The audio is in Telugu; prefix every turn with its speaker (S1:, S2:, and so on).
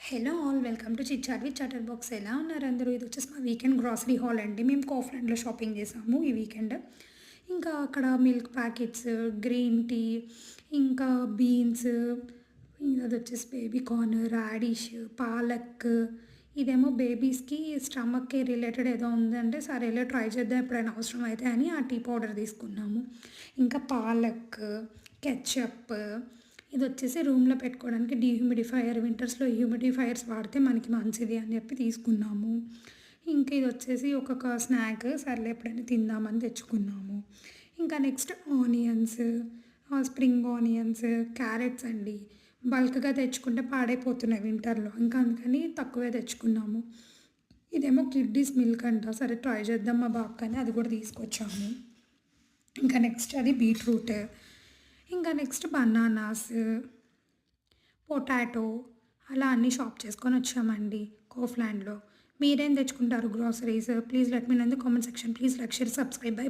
S1: Hello all welcome to chit chat with chatter box. ఎలా ఉన్నారు అందరూ? ఇది వచ్చేసి మా వీకెండ్ గ్రాసరీ హాల్ అండి. మేము కాఫ్లాండ్లో షాపింగ్ చేసాము ఈ వీకెండ్. ఇంకా అక్కడ మిల్క్ ప్యాకెట్స్, గ్రీన్ టీ, ఇంకా బీన్స్, అది వచ్చేసి బేబీ కార్న్, రాడిష్, పాలక్. ఇదేమో బేబీస్కి స్టమక్కి రిలేటెడ్ ఏదో ఉందంటే సరేలే ట్రై చేద్దాం ఎప్పుడైనా అవసరం అయితే అని ఆ టీ పౌడర్ తీసుకున్నాము. ఇంకా పాలక్, కెచప్, ఇది వచ్చేసి రూమ్లో పెట్టుకోవడానికి డీహ్యూమిడిఫైయర్. వింటర్స్లో హ్యూమిడిఫైయర్స్ వాడితే మనకి మంచిది అని చెప్పి తీసుకున్నాము. ఇంకా ఇది వచ్చేసి ఒక స్నాక్, సర్లే ఎప్పుడైనా తిందామని తెచ్చుకున్నాము. ఇంకా next onions, spring onions, carrots అండి. బల్క్గా తెచ్చుకుంటే పాడైపోతున్నాయి వింటర్లో, ఇంకా అందుకని తక్కువే తెచ్చుకున్నాము. ఇదేమో కిడ్డీస్ మిల్క్ అంట, సరే ట్రై చేద్దాం మా బాబు కానీ అది కూడా తీసుకొచ్చాము. ఇంకా నెక్స్ట్ అది బీట్రూట్, ఇంకా నెక్స్ట్ బనానాస్, పొటాటో, అలా అన్నీ షాప్ చేసుకొని వచ్చామండి కాఫ్లాండ్లో. మీరేం తెచ్చుకుంటారు groceries? Please let me know in the comment section. Please like, share, subscribe. By.